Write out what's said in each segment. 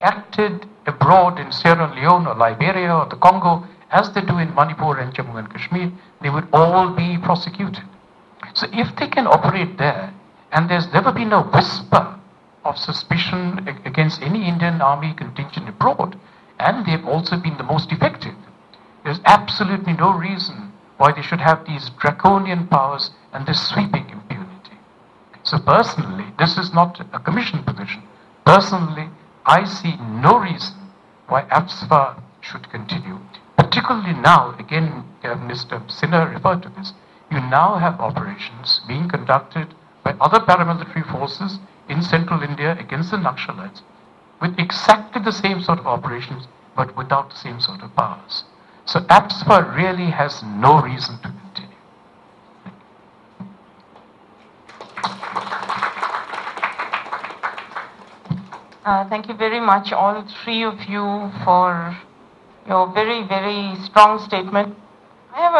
acted abroad in Sierra Leone or Liberia or the Congo, as they do in Manipur and Jammu and Kashmir, they would all be prosecuted. So if they can operate there, and there's never been a whisper of suspicion against any Indian army contingent abroad, and they've also been the most effective, there's absolutely no reason why they should have these draconian powers and this sweeping impunity. So personally, this is not a commission position. Personally, I see no reason why AFSPA should continue. Particularly now, again, Mr. Sinha referred to this, you now have operations being conducted by other paramilitary forces in central India against the Naxalites with exactly the same sort of operations, but without the same sort of powers. So AFSPA really has no reason to continue. Thank you very much, all three of you, for your very, very strong statement. I have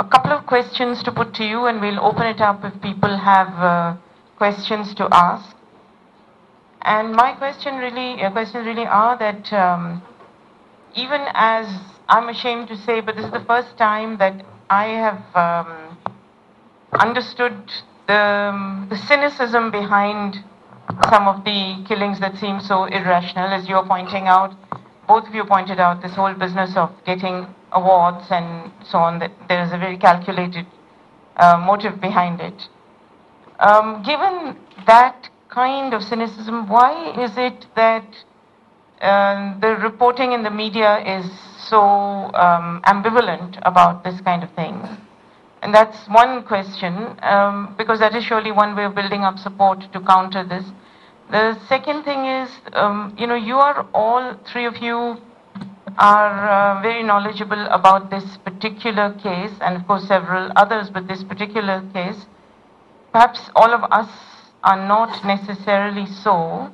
a couple of questions to put to you, and we'll open it up if people have questions to ask. And my questions really are that even as I'm ashamed to say, but this is the first time that I have understood the cynicism behind some of the killings that seem so irrational, as you're pointing out. Both of you pointed out this whole business of getting awards and so on, that there is a very calculated motive behind it. Given that kind of cynicism, why is it that the reporting in the media is so ambivalent about this kind of thing? And that's one question, because that is surely one way of building up support to counter this. The second thing is, you are all, three of you are very knowledgeable about this particular case, and of course several others, but this particular case, perhaps all of us are not necessarily so.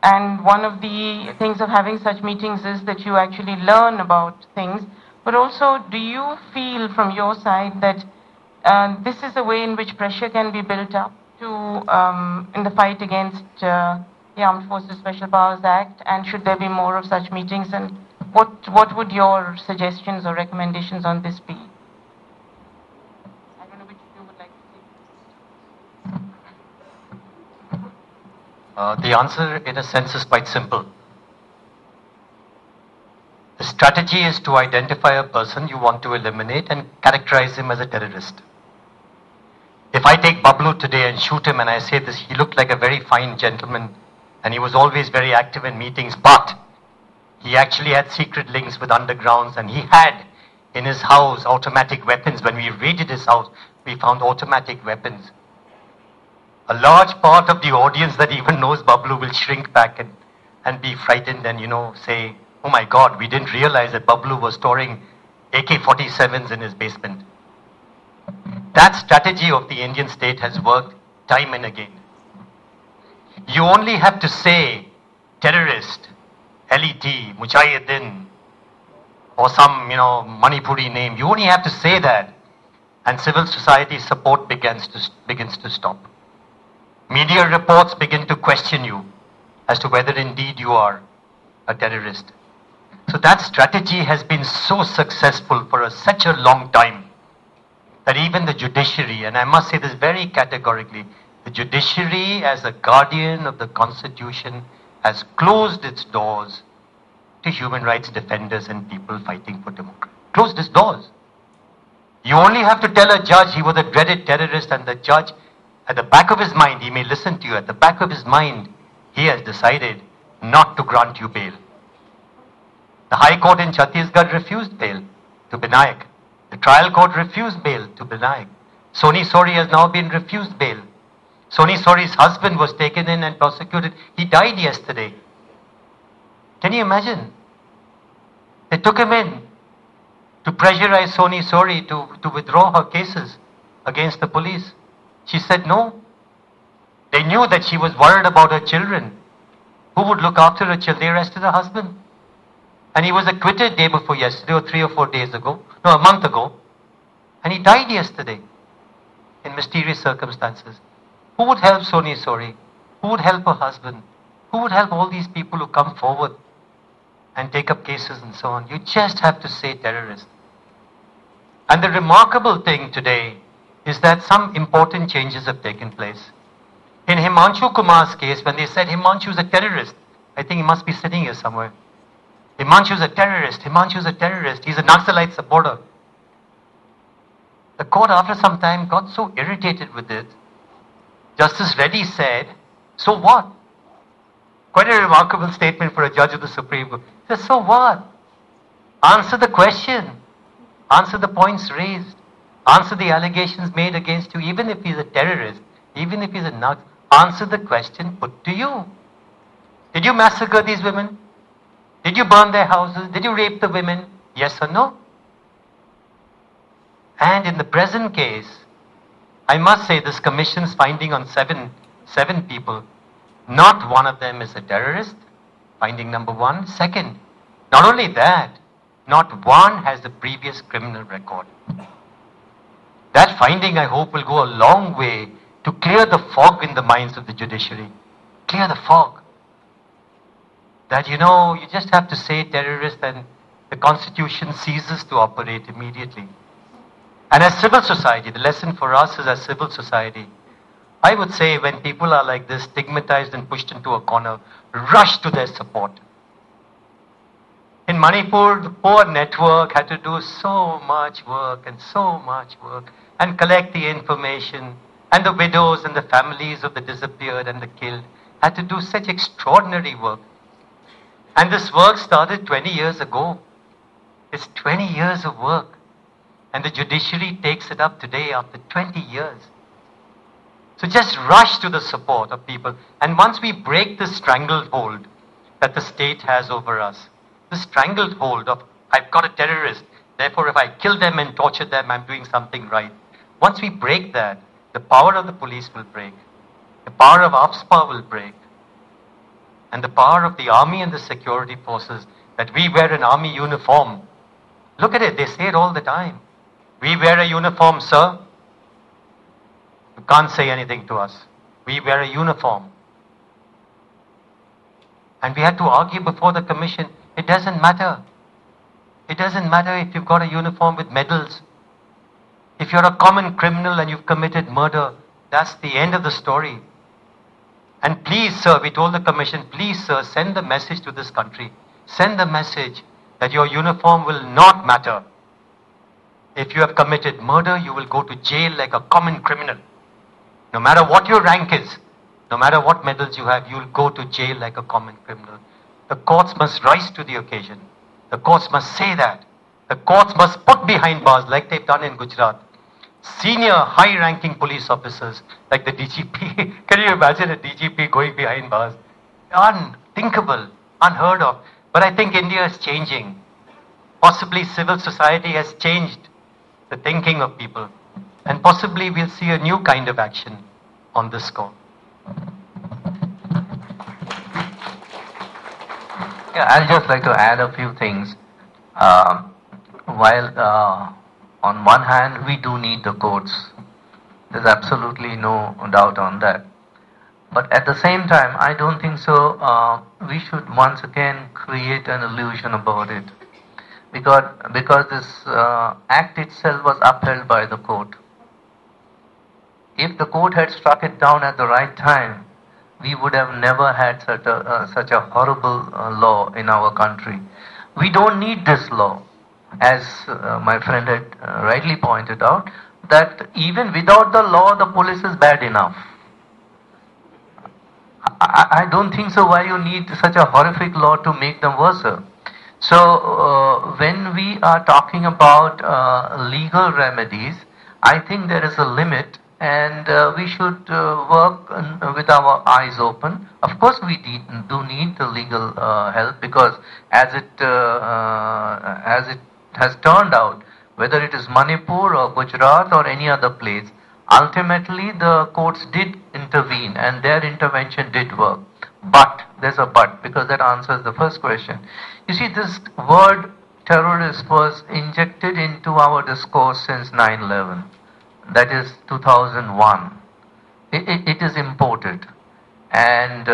And one of the things of having such meetings is that you actually learn about things. But also, do you feel from your side that this is a way in which pressure can be built up to in the fight against the Armed Forces Special Powers Act? And should there be more of such meetings? And what would your suggestions or recommendations on this be? I don't know which of you would like to say. The answer, in a sense, is quite simple. The strategy is to identify a person you want to eliminate and characterize him as a terrorist. If I take Bablu today and shoot him and I say this, he looked like a very fine gentleman and he was always very active in meetings, but he actually had secret links with undergrounds, and he had in his house automatic weapons. When we raided his house, we found automatic weapons. A large part of the audience that even knows Bablu will shrink back and be frightened and, say, oh my God, we didn't realize that Bablu was storing AK-47s in his basement. That strategy of the Indian state has worked time and again. You only have to say terrorist, LET, Mujahideen, or some, Manipuri name. You only have to say that, and civil society support begins to stop. Media reports begin to question you as to whether indeed you are a terrorist. So that strategy has been so successful for such a long time that even the judiciary, and I must say this very categorically, the judiciary as a guardian of the Constitution has closed its doors to human rights defenders and people fighting for democracy. Closed its doors. You only have to tell a judge he was a dreaded terrorist, and the judge, at the back of his mind, he may listen to you, at the back of his mind, he has decided not to grant you bail. The High Court in Chhattisgarh refused bail to Binayak. The trial court refused bail to Binayak. Soni Sori has now been refused bail. Soni Sori's husband was taken in and prosecuted. He died yesterday. Can you imagine? They took him in to pressurize Soni Sori to withdraw her cases against the police. She said no. They knew that she was worried about her children. Who would look after her children? They arrested her husband. And he was acquitted day before yesterday, or 3 or 4 days ago. No, a month ago. And he died yesterday in mysterious circumstances. Who would help Soni Sori? Who would help her husband? Who Who would help all these people who come forward and take up cases and so on? You just have to say terrorist. And the remarkable thing today is that some important changes have taken place. In Himanshu Kumar's case, when they said Himanshu is a terrorist, I think he must be sitting here somewhere. Himanshu is a terrorist, Himanshu is a terrorist, he's a Naxalite supporter. The court after some time got so irritated with it. Justice Reddy said, so what? Quite a remarkable statement for a judge of the Supreme Court. He said, so what? Answer the question. Answer the points raised. Answer the allegations made against you, even if he's a terrorist, even if he's a Nazi. Answer the question put to you. Did you massacre these women? Did you burn their houses? Did you rape the women? Yes or no? And in the present case, I must say this commission's finding on seven people, not one of them is a terrorist, finding number one. Second, not only that, not one has a previous criminal record. That finding, I hope, will go a long way to clear the fog in the minds of the judiciary. Clear the fog. That, you know, you just have to say terrorist and the Constitution ceases to operate immediately. And as civil society, the lesson for us is as civil society, I would say when people are like this, stigmatized and pushed into a corner, rush to their support. In Manipur, the poor network had to do so much work and collect the information, and the widows and the families of the disappeared and the killed had to do such extraordinary work. And this work started 20 years ago. It's 20 years of work. And the judiciary takes it up today after 20 years. So just rush to the support of people. And once we break this stranglehold that the state has over us, the stranglehold of, I've got a terrorist, therefore if I kill them and torture them, I'm doing something right. Once we break that, the power of the police will break. The power of AFSPA will break. And the power of the army and the security forces, that we wear an army uniform. Look at it, they say it all the time. We wear a uniform, sir. You can't say anything to us. We wear a uniform. And we had to argue before the commission, it doesn't matter. It doesn't matter if you've got a uniform with medals. If you're a common criminal and you've committed murder, that's the end of the story. And please, sir, we told the commission, please, sir, send the message to this country. Send the message that your uniform will not matter. If you have committed murder, you will go to jail like a common criminal. No matter what your rank is, no matter what medals you have, you will go to jail like a common criminal. The courts must rise to the occasion. The courts must say that. The courts must put behind bars like they've done in Gujarat. Senior, high-ranking police officers like the DGP. Can you imagine a DGP going behind bars? Unthinkable, unheard of. But I think India is changing. Possibly civil society has changed the thinking of people. And possibly we'll see a new kind of action on this score. Yeah, I'd just like to add a few things. While on one hand, we do need the courts. There's absolutely no doubt on that. But at the same time, I don't think so. We should once again create an illusion about it. Because this act itself was upheld by the court. If the court had struck it down at the right time, we would have never had such a horrible law in our country. We don't need this law. As my friend had rightly pointed out, that even without the law, the police is bad enough. I don't think so why you need such a horrific law to make them worse. So when we are talking about legal remedies, I think there is a limit, and we should work with our eyes open. Of course, we do need the legal help, because as it has turned out, whether it is Manipur or Gujarat or any other place, ultimately the courts did intervene and their intervention did work. But, there's a but, because that answers the first question. You see, this word terrorist was injected into our discourse since 9/11. That is 2001. It is imported. And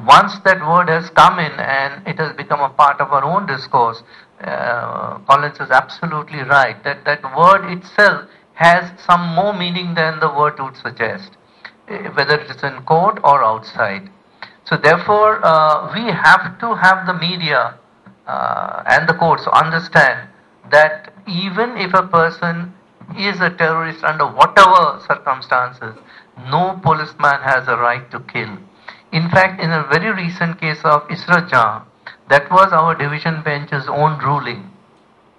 once that word has come in and it has become a part of our own discourse, Collins is absolutely right that that word itself has some more meaning than the word would suggest, whether it is in court or outside. So therefore, we have to have the media and the courts understand that even if a person is a terrorist under whatever circumstances, no policeman has a right to kill. In fact, in a very recent case of Isra Jahan, that was our division bench's own ruling,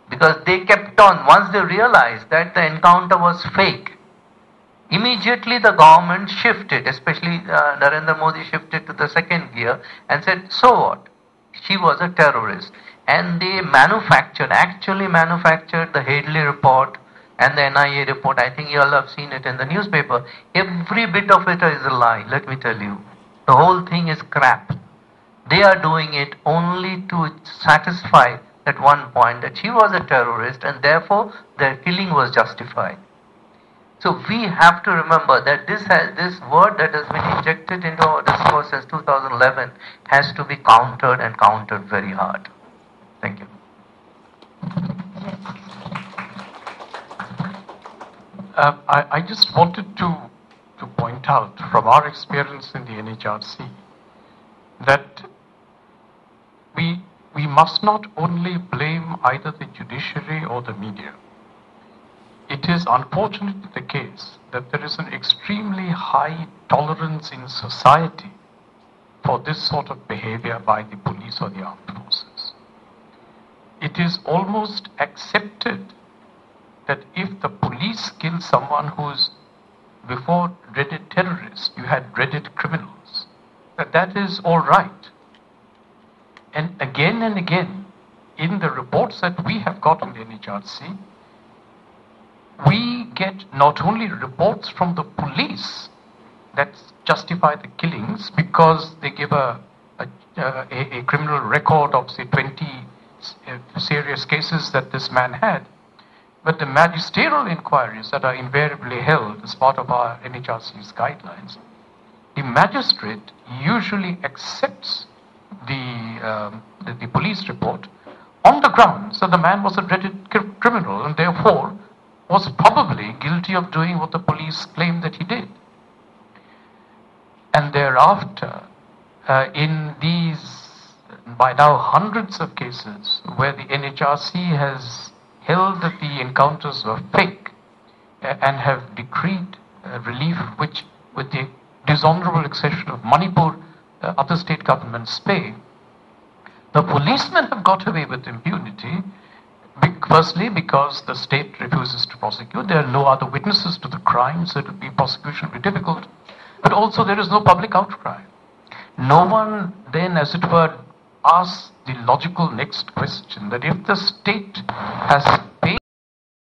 because they kept on, once they realized that the encounter was fake, immediately the government shifted, especially Narendra Modi shifted to the second gear and said, so what? She was a terrorist. And they actually manufactured the Hadley report and the NIA report. I think you all have seen it in the newspaper. Every bit of it is a lie, let me tell you. The whole thing is crap. They are doing it only to satisfy at one point that she was a terrorist and therefore their killing was justified. So we have to remember that this word that has been injected into our discourse since 2011 has to be countered and countered very hard. Thank you. I just wanted to point out from our experience in the NHRC that we must not only blame either the judiciary or the media. It is unfortunately the case that there is an extremely high tolerance in society for this sort of behavior by the police or the armed forces. It is almost accepted that if the police kill someone who's before dreaded terrorist, you had dreaded criminals, that is all right. And again, in the reports that we have got on the NHRC, we get not only reports from the police that justify the killings because they give a criminal record of say 20 serious cases that this man had, but the magisterial inquiries that are invariably held as part of our NHRC's guidelines, the magistrate usually accepts the police report on the grounds that the man was a dreaded criminal and therefore was probably guilty of doing what the police claimed that he did. And thereafter, in these, by now hundreds of cases where the NHRC has held that the encounters were fake and have decreed relief, which with the dishonorable exception of Manipur, other state governments pay, the policemen have got away with impunity. Firstly, because the state refuses to prosecute. There are no other witnesses to the crime, so prosecution will be difficult. But also there is no public outcry. No one then, as it were, asks the logical next question, that if the state has